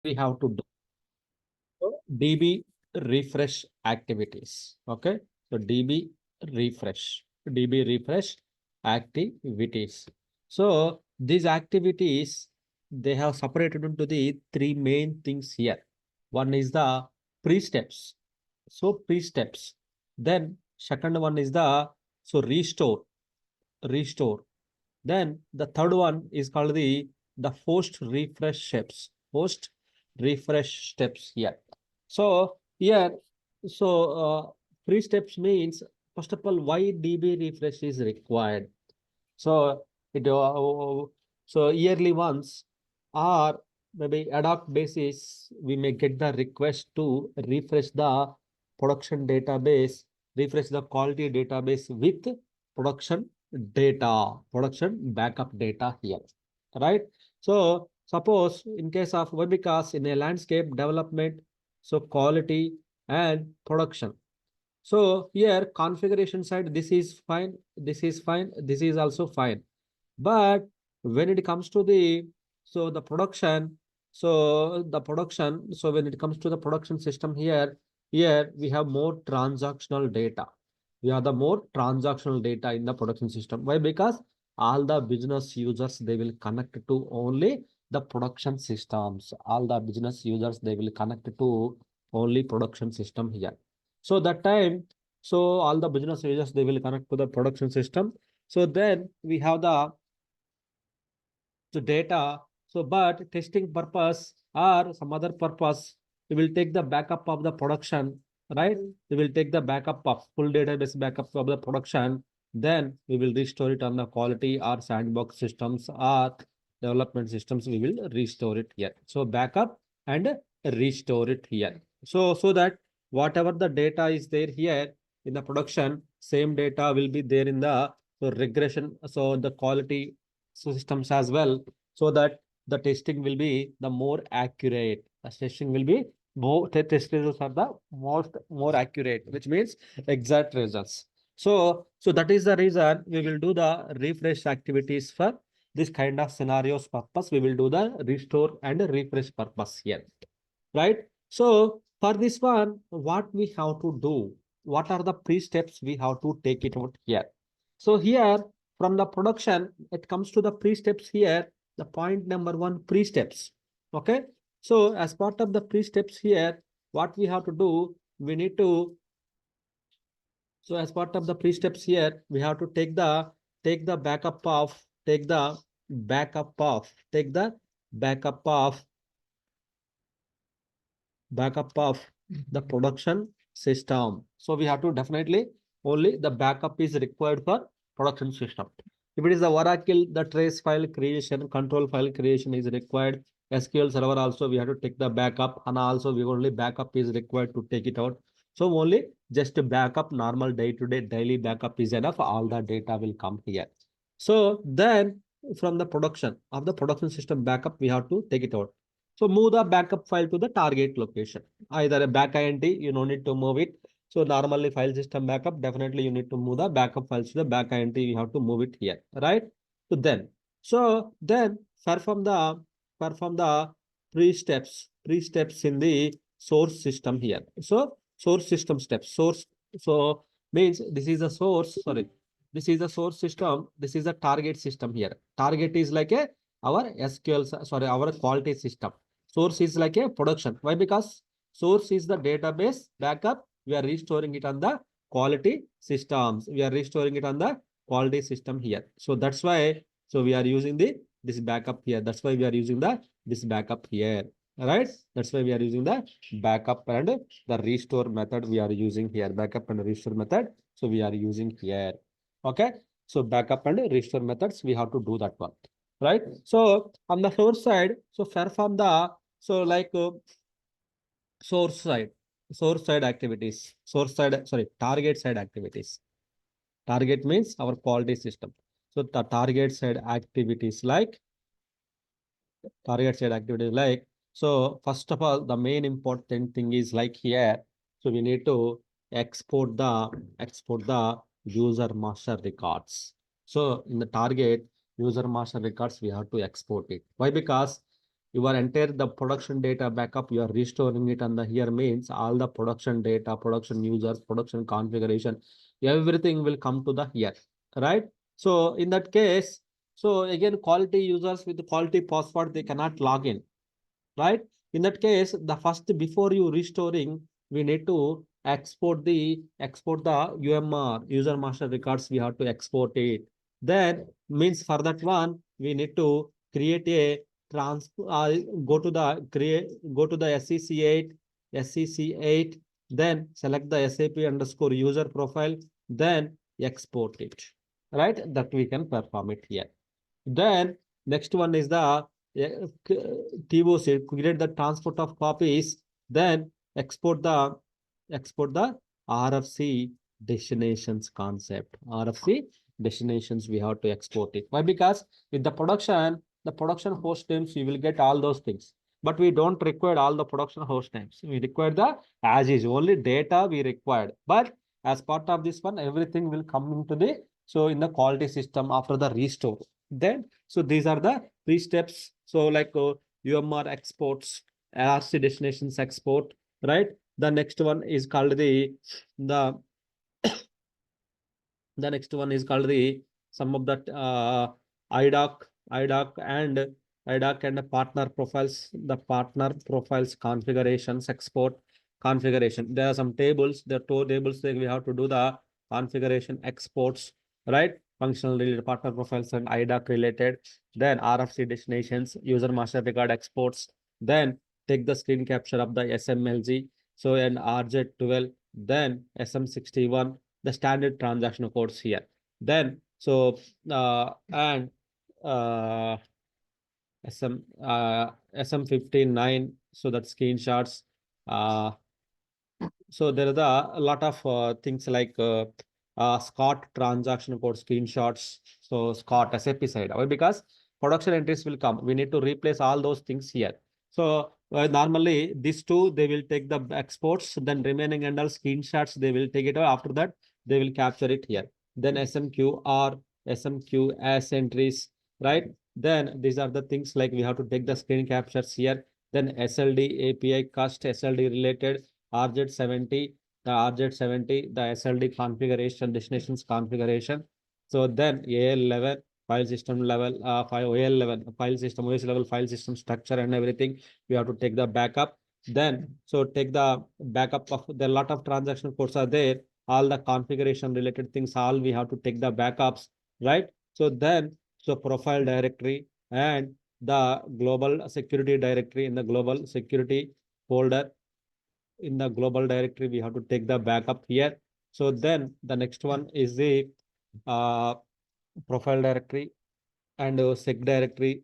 we have to do. So DB refresh activities. Okay. So DB refresh activities. So these activities, they have separated into the three main things here. One is the pre-steps. So pre-steps. Then second one is the restore. Then the third one is called the post refresh steps. Post refresh steps here. So here, three steps means first of all why DB refresh is required. So it so yearly once or maybe ad hoc basis we may get the request to refresh the production database, refresh the quality database with production production backup data here, right? So suppose in case of why, because in a landscape development, so quality and production. So here configuration side, this is fine, this is fine, this is also fine. But when it comes to the production, so when it comes to the production system here we have more transactional data. We have the more transactional data in the production system. Why? Because all the business users, they will connect to only the production systems. All the business users, they will connect to only production system here. So that time, so all the business users, they will connect to the production system. So then we have the data. So but testing purpose or some other purpose, we will take the backup of the production, right? We will take the backup of full database backup of the production. Then we will restore it on the quality or sandbox systems or development systems. We will restore it here. So backup and restore it here. So that whatever the data is there here in the production, same data will be there in the regression. So the quality systems as well, so that the testing will be the more accurate. The testing will be more, test results are the more accurate, which means exact results. So that is the reason we will do the refresh activities for this kind of scenarios purpose. We will do the restore and refresh purpose here, right? So for this one, what we have to do, what are the pre-steps we have to take it out here? So here from the production, it comes to the pre-steps here, the point number one, pre-steps. Okay. So as part of the pre-steps here, what we have to do, we need to, so as part of the pre-steps here, we have to take the backup of, take the backup of the production system. So we have to definitely only the backup is required for production system. If it is the Oracle, the trace file creation, control file creation is required. SQL Server also we have to take the backup, and also we only backup is required to take it out. So only just a backup, normal day-to-day daily backup is enough. All the data will come here. So then from the production of the production system backup, we have to take it out. So move the backup file to the target location. Either a back INT, you don't need to move it. So normally file system backup, definitely you need to move the backup files to the back INT. You have to move it here, right? So then perform the pre-steps in the source system here. So source system steps. So means this is a source. Sorry, this is the source system. This is a target system here. Target is like our SQL, sorry, our quality system. Source is like a production. Why? Because source is the database backup. We are restoring it on the quality systems. We are restoring it on the quality system here. So that's why. So we are using this backup here. That's why we are using this backup here. Right? That's why we are using the backup and the restore method. We are using here backup and restore method. So we are using here. Okay. So backup and restore methods, we have to do that one. Right? So on the source side, so perform the source side activities, target side activities. Target means our quality system. So the target side activities like so first of all, the main important thing is like here. So we need to export the user master records. So in the target user master records, we have to export it. Why? Because your entire the production data backup, you are restoring it on the here means all the production data, production users, production configuration, everything will come to the here, right? So in that case, so again, quality users with the quality password, they cannot log in, right? In that case, the first before you restoring, we need to export the UMR user master records. We have to export it. Then means for that one, we need to create a go to the SEC8, SEC8, then select the SAP underscore user profile, then export it, right? That we can perform it here. Then next one is the TOC, create the transport of copies, then export the RFC destinations concept. RFC destinations, we have to export it. Why? Because with the production host names, you will get all those things. But we don't require all the production host names. We require the as is, only data we required. But as part of this one, everything will come into the in the quality system after the restore. Then so these are the three steps. So like UMR exports, RC destinations export, right? The next one is called the next one is called the some of that IDOC and partner profiles, the partner profiles configurations export configuration. There are some tables, there are two tables that we have to do the configuration exports, right? Functional related partner profiles and IDOC related, then RFC destinations, user master record exports, then take the screen capture of the SMLG, so and RJ12, then SM61, the standard transaction codes here. Then so and SM59, so that screenshots. So there are a lot of things like Scott transaction code screenshots. So Scott SAP side, because production entries will come, we need to replace all those things here. So normally these two, they will take the exports, then remaining and all screenshots, they will take it out. After that, they will capture it here. Then SMQR, SMQS entries, right? Then these are the things like we have to take the screen captures here. Then SLDAPICUST, SLD related, RZ70, the RZ70, the SLD configuration, destinations configuration. So then AL11, file system level, AL11, file system, OS level file system structure and everything. We have to take the backup. Then, so take the backup of the lot of transaction codes are there. All the configuration related things, all we have to take the backups, right? So then, so profile directory and the global security directory, in the global security folder, in the global directory, we have to take the backup here. So then the next one is the profile directory and sec directory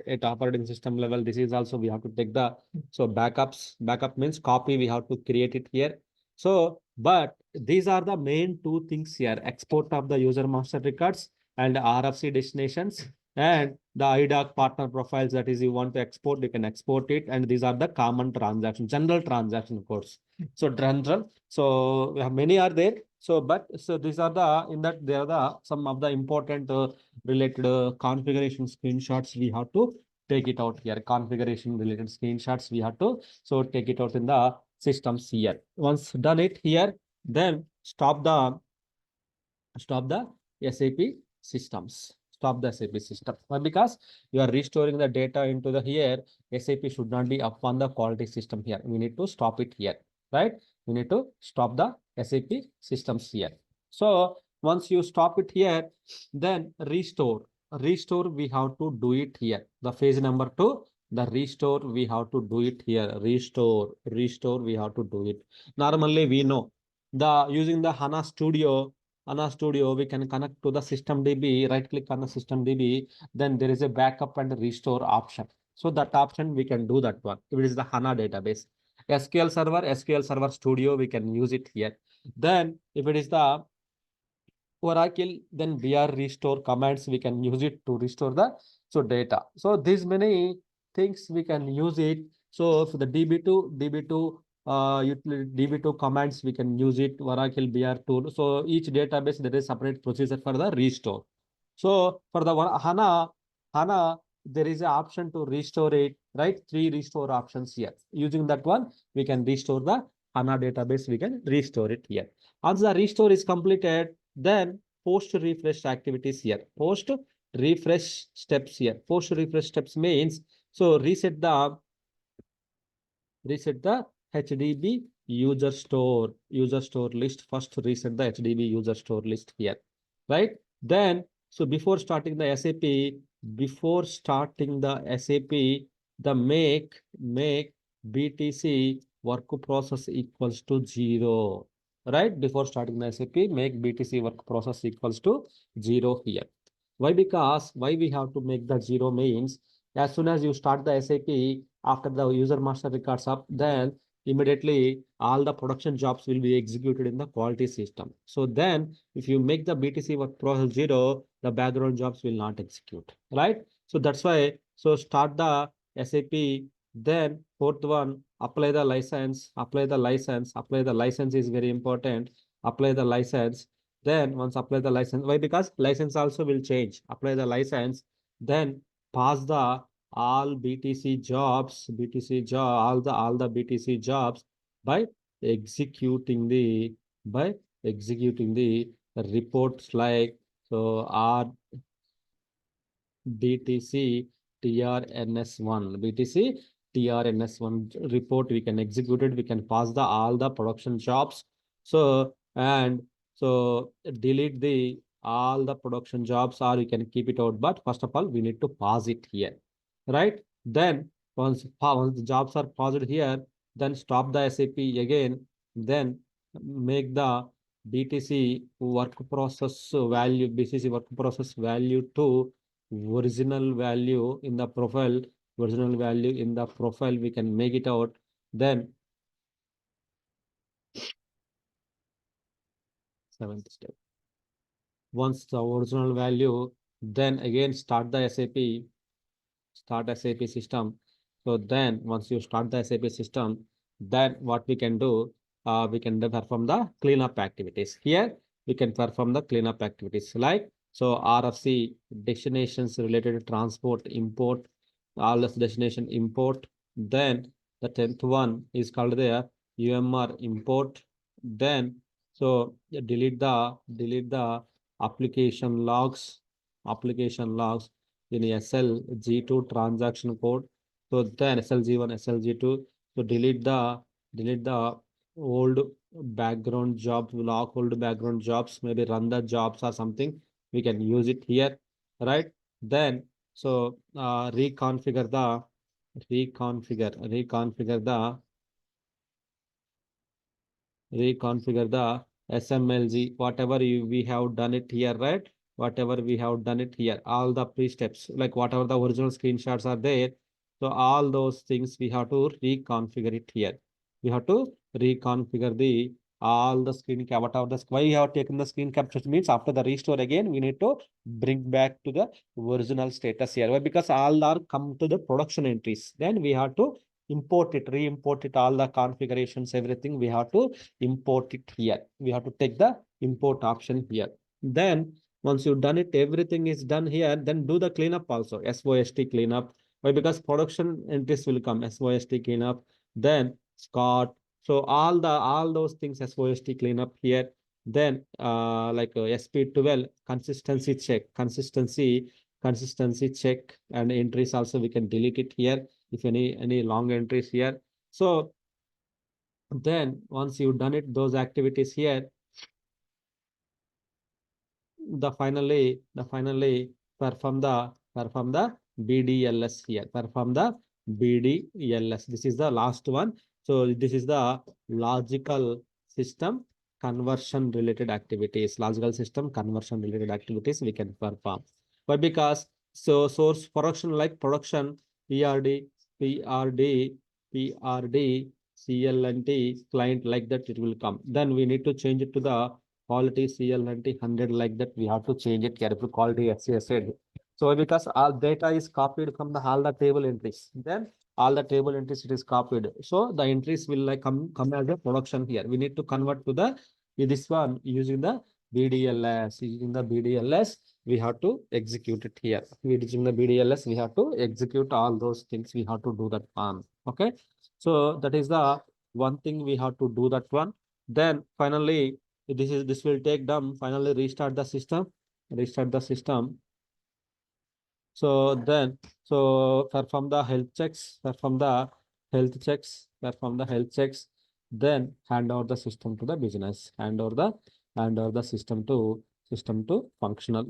at operating system level. This is also we have to take the backup means copy, we have to create it here. So but these are the main two things here: export of the user master records and RFC destinations and the IDOC partner profiles. That is, you want to export, you can export it. And these are the common transaction, general transaction codes. So general, so we have many are there. So but so these are the in that there are the some of the important related configuration screenshots we have to take it out here. Configuration related screenshots we have to so take it out in the systems here. Once done it here, then stop the SAP systems. Stop the SAP system. Why? Because you are restoring the data into the here. SAP should not be up on the quality system here. We need to stop it here, right? We need to stop the SAP systems here. So once you stop it here, then restore. Restore, we have to do it here. The phase number 2, the restore, we have to do it here. Restore, we have to do it. Normally, we know the using the HANA Studio, we can connect to the system DB, right click on the system DB, then there is a backup and restore option. So that option, we can do that one. If it is the HANA database, SQL Server Studio, we can use it here. Then if it is the Oracle, then BR restore commands, we can use it to restore the data. So these many things we can use it. So for the DB2 DB2 commands, we can use it, Oracle BR2. So each database, there is separate procedure for the restore. So for the HANA, there is an option to restore it, right? 3 restore options here. Using that one, we can restore the HANA database. We can restore it here. Once the restore is completed, then post refresh activities here. Post refresh steps here. Post refresh steps means, so reset the HDB user store list. First reset the HDB user store list here, right? Then, so before starting the SAP, the make BTC work process equals to 0, right? Before starting the SAP, make BTC work process equals to 0 here. Why? Because why we have to make the 0 means, as soon as you start the SAP, after the user master records up, then immediately all the production jobs will be executed in the quality system. So then if you make the BTC work process 0, the background jobs will not execute, right? So that's why, so start the SAP, then fourth one, apply the license is very important. Apply the license. Then once apply the license, why? Because license also will change. Apply the license, then pass the all BTC jobs, all the BTC jobs by executing the reports like, so R BTC TRNS1 report we can execute it. We can pass the all the production jobs. So and so delete the all the production jobs, or you can keep it out. But first of all, we need to pass it here, right? Then once the jobs are paused here, then stop the SAP again. Then make the BTC work process value to original value in the profile. We can make it out. Then seventh step. Once the original value, then again start the SAP. System. So then once you start the SAP system, then what we can do, we can perform the cleanup activities. Here we can perform the cleanup activities like, so RFC destinations related to transport import, all this destination import. Then the 10th one is called the UMR import. Then so delete the application logs in SLG2 transaction code. So then SLG1, SLG2. So delete the old background jobs, lock old background jobs, maybe run the jobs or something. We can use it here, right? Then so reconfigure the SMLG, whatever we have done it here, right? Whatever we have done it here, all the pre-steps, like whatever the original screenshots are there. So all those things we have to reconfigure it here. We have to reconfigure the all the screen cap, whatever the why we have taken the screen capture means after the restore again, we need to bring back to the original status here. Why? Because all are come to the production entries. Then we have to import it, re-import it, all the configurations, everything we have to import it here. We have to take the import option here. Then once you've done it, everything is done here, then do the cleanup also, SOST cleanup. Why? Because production entries will come, SOST cleanup, then Scott. So all those things SOST cleanup here. Then SP12 consistency check, and entries also we can delete it here if any long entries here. So then once you've done it, those activities here, the finally perform the BDLS here. Perform the BDLS. This is the last one. So this is the logical system conversion related activities. Logical system conversion related activities we can perform. Why? Because so source production like production PRD, CLNT client like that it will come. Then we need to change it to the quality CLNT 100 like that. We have to change it here to quality SCSD. So because all data is copied from the all the table entries, then all the table entries it is copied. So the entries will like come as a production here. We need to convert to the this one using the BDLS. Using the BDLS, we have to execute it here. Using the BDLS, we have to execute all those things. We have to do that one. Okay. So that is the one thing we have to do that one. Then finally, this will take them. Finally, restart the system. Restart the system. So then, so perform the health checks. Perform the health checks. Perform the health checks. Then hand over the system to the business. Hand over the system to functional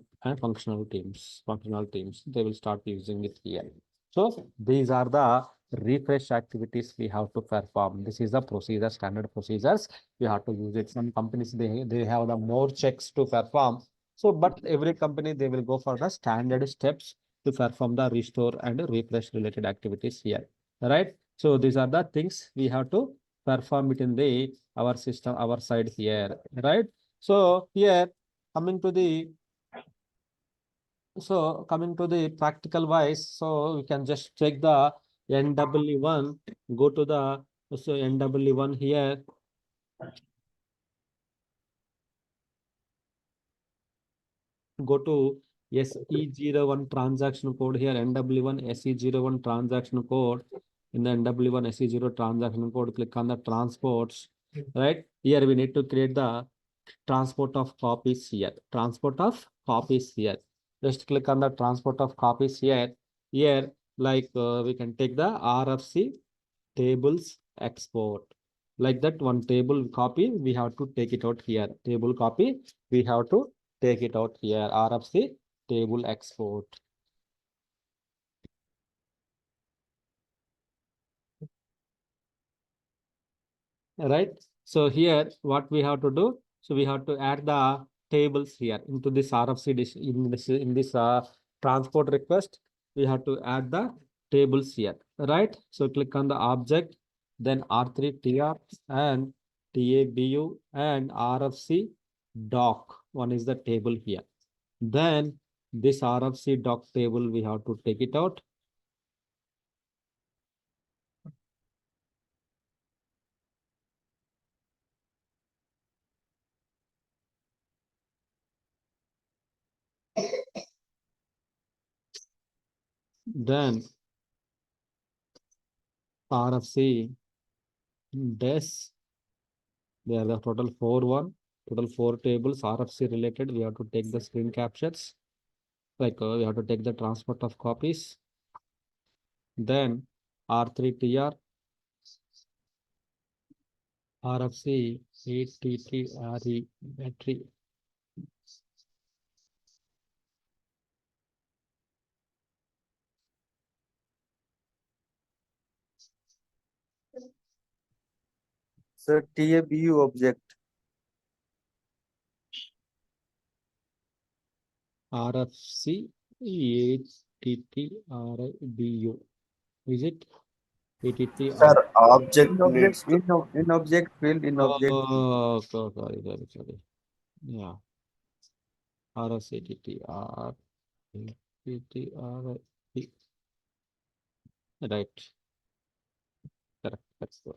teams. Functional teams. They will start using it here. So these are the refresh activities we have to perform. This is the procedure, standard procedures. We have to use it. Some companies they have the more checks to perform. So, but every company they will go for the standard steps to perform the restore and refresh related activities here. Right. So these are the things we have to perform it in the our system, our side here. Right. So here coming to the practical wise, so we can just check the NW1, go to the NW1 here. Go to SE01 transaction code here, NW1 SE01 transaction code. In the NW1 SE0 transaction code, click on the transports. Right here, we need to create the transport of copies here. Transport of copies here. Just click on the transport of copies here. Here, like we can take the RFC tables export. Like that, one table copy, we have to take it out here. Table copy, we have to take it out here. RFC table export. Right. So here, what we have to do? So we have to add the tables here into this RFC dish in this transport request. We have to add the tables here. Right. So click on the object, then R3TR and TABU and RFC doc. One is the table here. Then this RFC doc table we have to take it out. Then RFC des. There are the total total 4 tables RFC related. We have to take the screen captures. Like we have to take the transport of copies. Then R3TR, RFC, ATTRE battery. Sir, TABU object. RFC, ATTRBU. Is it? ATTR. Sir, object In object, needs to. in object field, in object. Oh, sorry. Yeah. RFC, ATTR, ATTR. Right. Correct. That's good.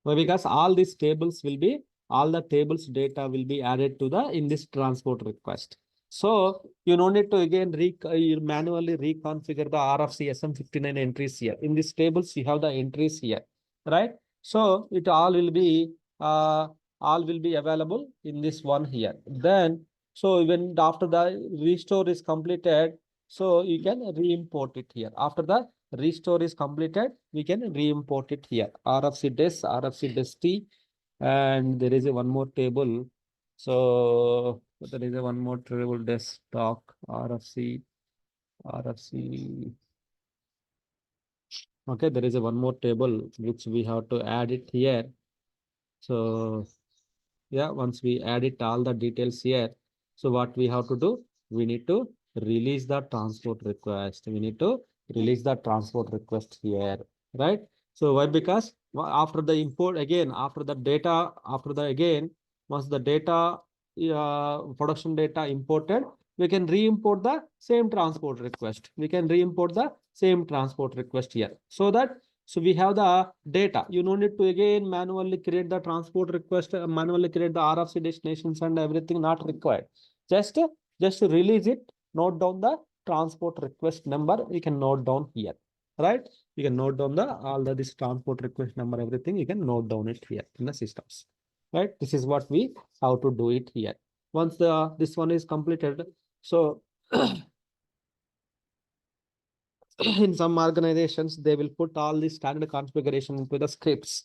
Well, because all these tables will be, all the tables data will be added to the in this transport request. So you don't need to again you manually reconfigure the RFC SM59 entries here. In these tables, you have the entries here, right? So it all will be available in this one here. Then, so even after the restore is completed, so you can re-import it here. After the restore is completed, we can re-import it here. RFC-DEST, and there is a one more table. So there is a one more table desktop RFC. Okay, there is a one more table which we have to add it here. So yeah, once we add it all the details here, so what we have to do? We need to release the transport request. We need to release the transport request here, right? So why? Because after the import again, after the data, once the data production data imported, we can re-import the same transport request. We can re-import the same transport request here, so that So we have the data. You don't need to again manually create the transport request, manually create the RFC destinations and everything, not required. Just release it, note down the transport request number. You can note down here, right? You can note down this transport request number, everything. You can note down it here in the systems, right? This is what we have to do it here. Once this one is completed, so in some organizations, they will put all the standard configuration into the scripts.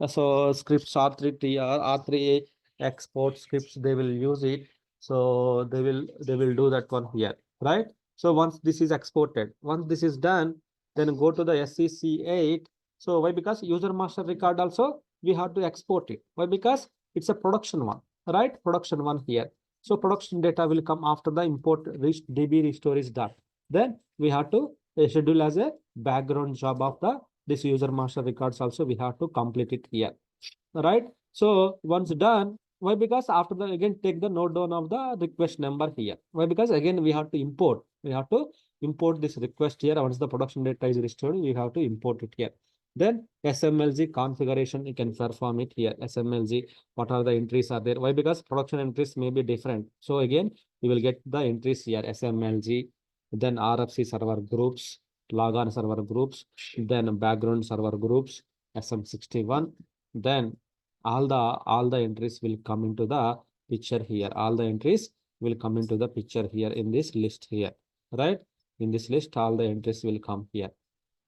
So scripts R3T or R3A export scripts, they will use it. So they will do that one here, right? So once this is exported, once this is done, then go to the SEC8. So why? Because user master record also we have to export it. Why? Because it's a production one, right? Production one here. So production data will come after the import DB restore is done. Then we have to schedule as a background job of this user master records also we have to complete it here, right? So once done, why? Because after that again take the note down of the request number here. Why? Because again we have to import this request here. Once the production data is restored, we have to import it here. Then SMLG configuration, you can perform it here. SMLG, what are the entries are there? Why? Because production entries may be different. So again, you will get the entries here, SMLG, then RFC server groups, logon server groups, then background server groups, SM61, then all the entries will come into the picture here. All the entries will come into the picture here in this list here, right? In this list, all the entries will come here.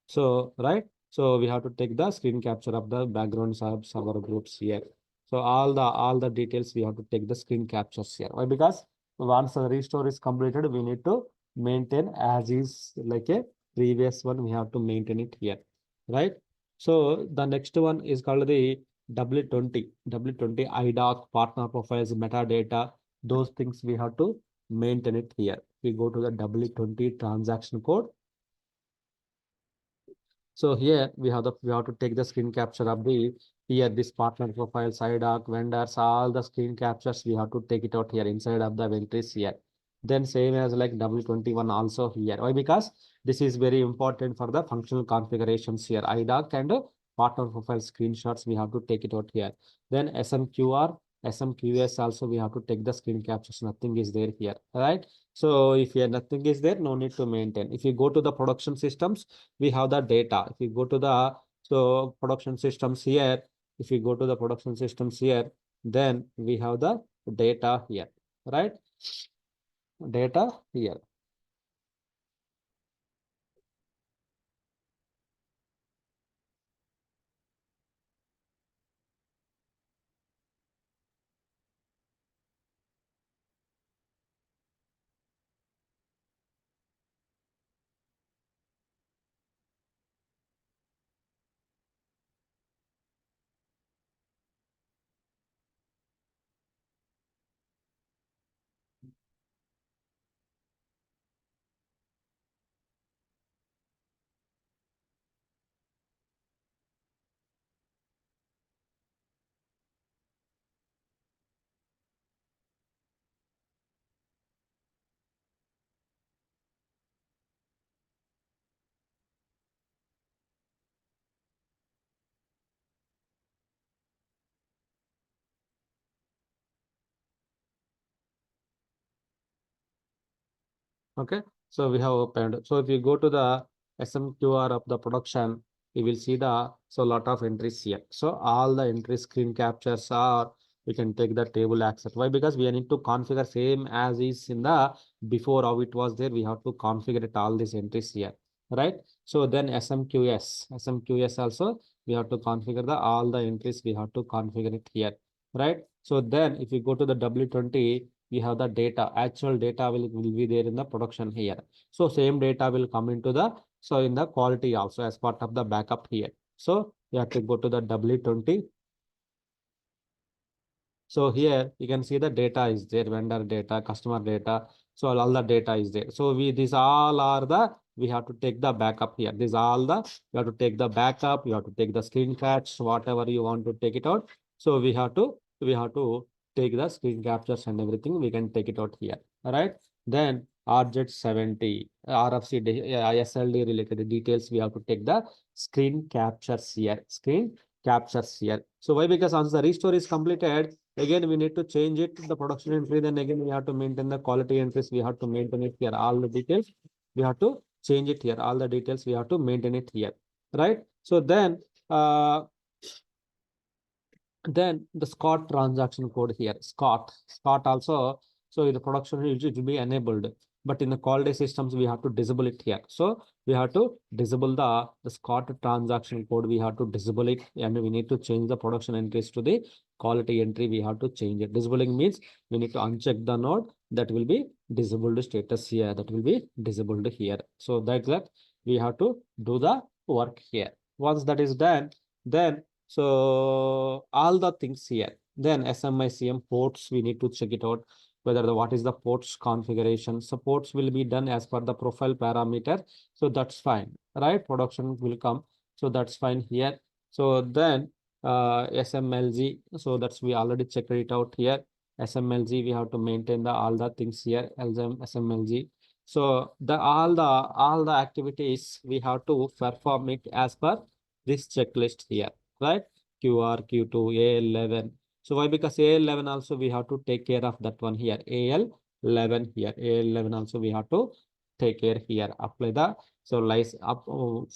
So, right? So we have to take the screen capture of the background server groups here. So all the details we have to take the screen captures here. Why? Because once the restore is completed, we need to maintain as is like a previous one. We have to maintain it here, right? So the next one is called the W20 IDOC partner profiles metadata. Those things we have to maintain it here. We go to the W20 transaction code. So here we have to take the screen capture of this partner profile, IDOC, vendors, all the screen captures we have to take it out here inside of the entries here. Then same as like W21 also here. Why? Because this is very important for the functional configurations here. IDOC and partner profile screenshots we have to take it out here. Then SMQR, SMQS also we have to take the screen captures. Nothing is there here, right? So if here nothing is there, no need to maintain. If you go to the production systems, we have the data. If you go to the production systems here, if you go to the production systems here, then we have the data here, right? Data here. Okay, so we have opened. So if you go to the SMQR of the production, you will see the lot of entries here. So all the entry screen captures are, we can take the table access. Why? Because we need to configure same as is in the before how it was there. We have to configure it all these entries here, right? So then SMQS also we have to configure all the entries. We have to configure it here, right? So then if you go to the W20, we have the data, actual data will be there in the production here. So same data will come into in the quality also as part of the backup here. So you have to go to the W20. So here you can see the data is there, vendor data, customer data. So all the data is there. So these all are we have to take the backup here. These all you have to take the backup, you have to take the screenshots, whatever you want to take it out. So we have to take the screen captures and everything. We can take it out here. All right. Then RZ70, RFC, SLD related details. We have to take the screen captures here. Screen captures here. So why? Because once the restore is completed, again we need to change it to the production entry. Then again we have to maintain the quality entries. We have to maintain it here. All the details we have to change it here. All the details we have to maintain it here. Right. So then the Scott transaction code here. Scott also. So in the production it will be enabled, but in the quality systems we have to disable it here. So we have to disable the Scott transaction code. We have to disable it, and we need to change the production entries to the quality entry. We have to change it. Disabling means we need to uncheck the node that will be disabled status here. That will be disabled here. So that's that we have to do the work here. Once that is done, then so all the things here, then SMICM ports, we need to check it out whether what is the ports configuration. So ports will be done as per the profile parameter. So that's fine, right? Production will come. So that's fine here. So then SMLG. So that's we already checked it out here. SMLG, we have to maintain all the things here. SMLG. So all the activities we have to perform it as per this checklist here. Right? QR, Q2, AL11. So why? Because AL11 also we have to take care of that one here. AL11 here. AL11 also we have to take care here. Apply the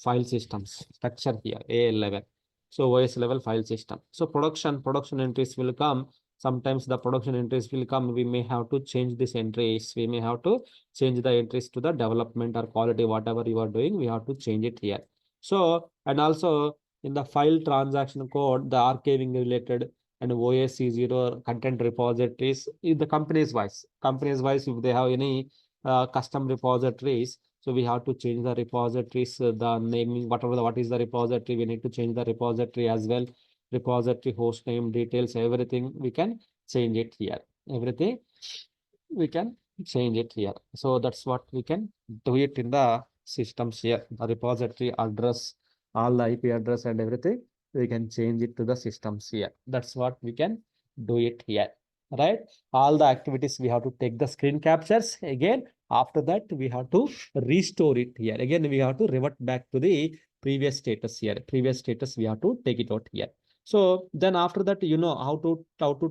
file systems structure here. AL11. So OS level file system. So production entries will come. Sometimes the production entries will come. We may have to change these entries. We may have to change the entries to the development or quality, whatever you are doing. We have to change it here. So and also in the file transaction code, the archiving related and OSC0 content repositories, if the company's wise, if they have any custom repositories, so we have to change the repositories, the naming, what is the repository, we need to change the repository as well. Repository host name details, everything we can change it here. Everything we can change it here. So that's what we can do it in the systems here. The repository address, all the IP address and everything, we can change it to the systems here. That's what we can do it here, right? All the activities we have to take the screen captures. Again, after that, we have to restore it here. Again, we have to revert back to the previous status here. Previous status, we have to take it out here. So then after that, you know how to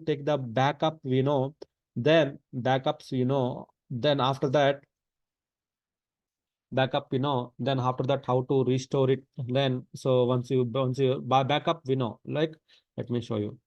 take the backup, then backups, then after that, backup, then after that how to restore it. Then so once you buy backup, like let me show you.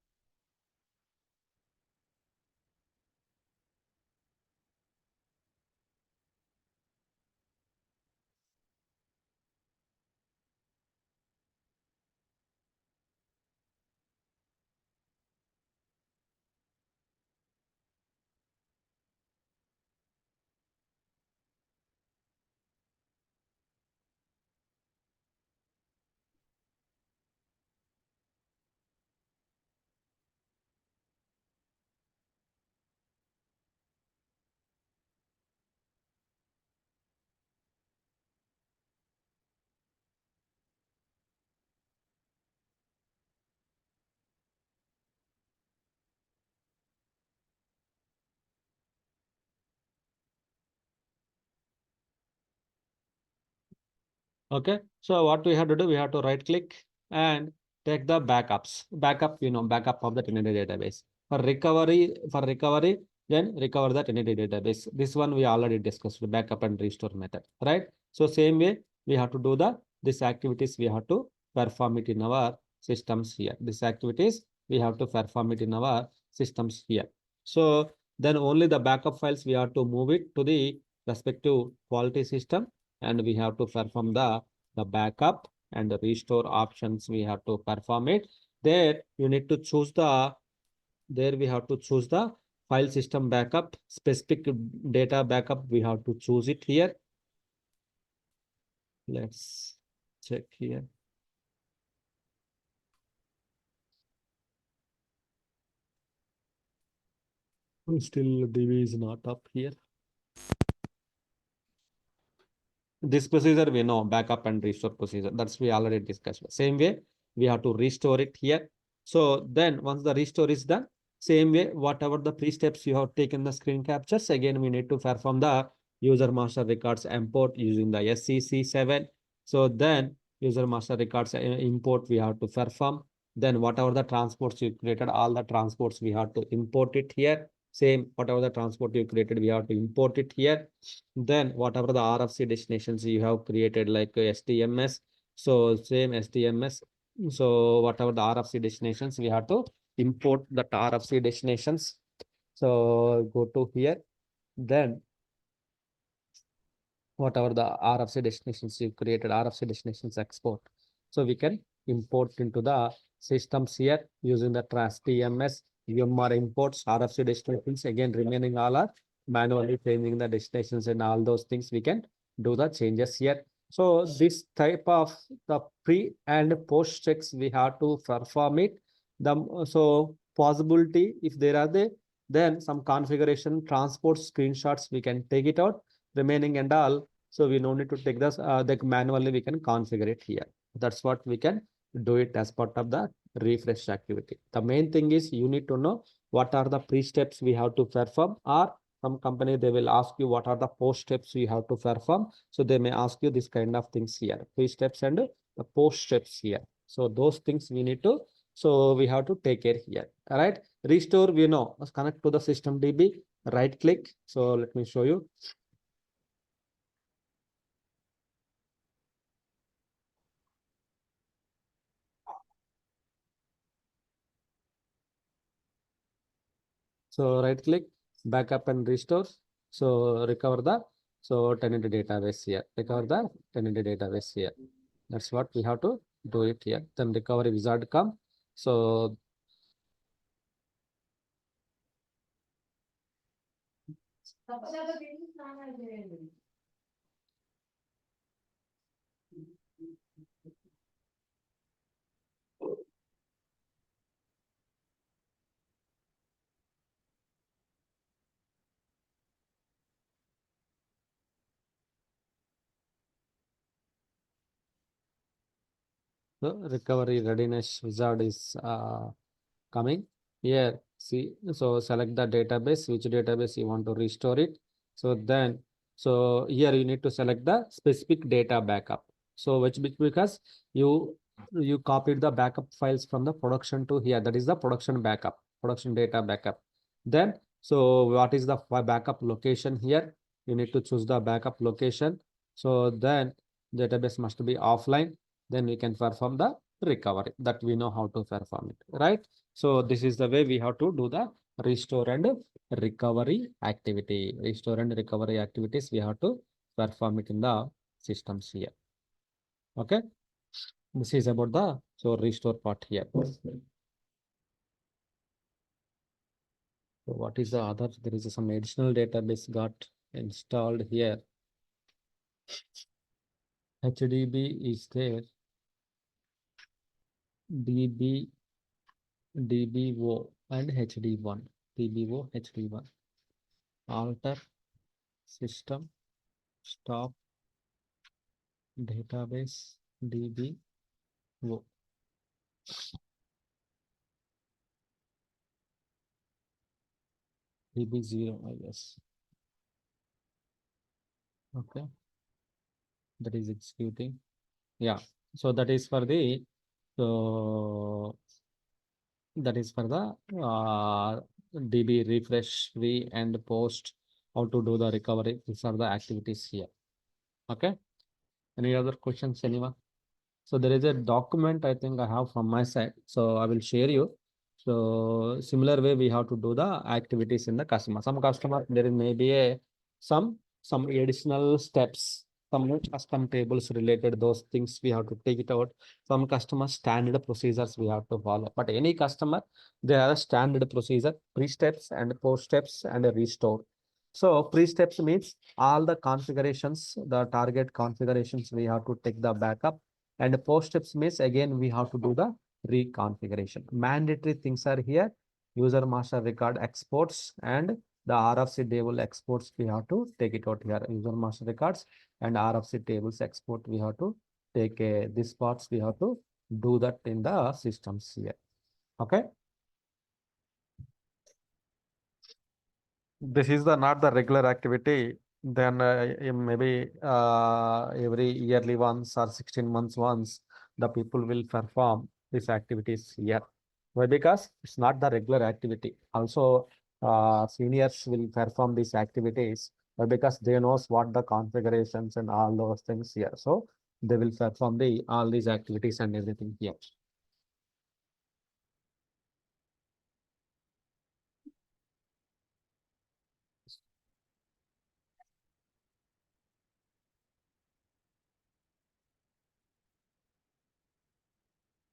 Okay, so what we have to do, we have to right click and take the backups. Backup of the Trinity database. For recovery, then recover the Trinity database. This one we already discussed, the backup and restore method, right? So same way, we have to do this activities, we have to perform it in our systems here. These activities, we have to perform it in our systems here. So then only the backup files, we have to move it to the respective quality system, and we have to perform the backup and the restore options. We have to perform it. There you need to choose we have to choose the file system backup, specific data backup. We have to choose it here. Let's check here. Still DB is not up here. This procedure we know, backup and restore procedure. That's we already discussed. Same way, we have to restore it here. So then once the restore is done, same way, whatever the pre-steps you have taken the screen captures, again, we need to perform the user master records import using the SCC7. So then user master records import we have to perform. Then whatever the transports you created, all the transports we have to import it here. Same, whatever the transport you created, we have to import it here. Then whatever the RFC destinations you have created, like STMS, so same STMS. So whatever the RFC destinations, we have to import the RFC destinations. So go to here, then whatever the RFC destinations you created, RFC destinations export. So we can import into the systems here using the STMS, UMR imports, RFC destinations. Again, remaining all are manually changing the destinations and all those things. We can do the changes here. So this type of the pre and post checks we have to perform it. So possibility if there are then some configuration transport screenshots we can take it out, remaining and all. So we no need to take this, the manually we can configure it here. That's what we can do it as part of the refresh activity. The main thing is you need to know what are the pre-steps we have to perform, or some company they will ask you what are the post steps you have to perform. So they may ask you this kind of things here, pre-steps and the post steps here. So those things we need to, so we have to take care here. All right. Restore, we know, let's connect to the system DB, right click. So let me show you. So right click, backup and restore. So recover the, so tenant database here, recover the tenant database here. That's what we have to do it here. Then recovery wizard come. So recovery readiness wizard is coming here. See, so select the database, which database you want to restore it. So then, so here you need to select the specific data backup. So which, because you copied the backup files from the production to here, that is the production backup, production data backup. Then, so what is the backup location here? You need to choose the backup location. So then database must be offline. Then we can perform the recovery, that we know how to perform it, right? So this is the way we have to do the restore and recovery activity. Restore and recovery activities we have to perform it in the systems here. Okay. This is about the so restore part here. So what is the other? There is some additional database got installed here. HDB is there. DBO and HD1. DBO, HD1. Alter system stop database DBO. DB0, I guess. Okay. That is executing. Yeah. So that is for the, so that is for the DB refresh, free and post, how to do the recovery. These are the activities here. Okay. Any other questions, anyone? So there is a document I think I have from my side. So I will share you. So similar way we have to do the activities in the customer. Some customer there may be a some additional steps, some custom tables related, those things we have to take it out. Some customer standard procedures we have to follow. But any customer, there are standard procedure, pre-steps and post-steps and a restore. So pre-steps means all the configurations, the target configurations we have to take the backup. And the post steps means again we have to do the reconfiguration. Mandatory things are here. User master record exports and the RFC table exports we have to take it out here. User master records and RFC tables export we have to take these parts we have to do that in the systems here. Okay. This is the not the regular activity. then maybe every yearly once or 16 months once, the people will perform these activities here. Why? Because it's not the regular activity. Also, seniors will perform these activities. Why? Because they knows what the configurations and all those things here. So they will perform all these activities and everything here.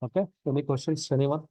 Okay. Any questions, anyone?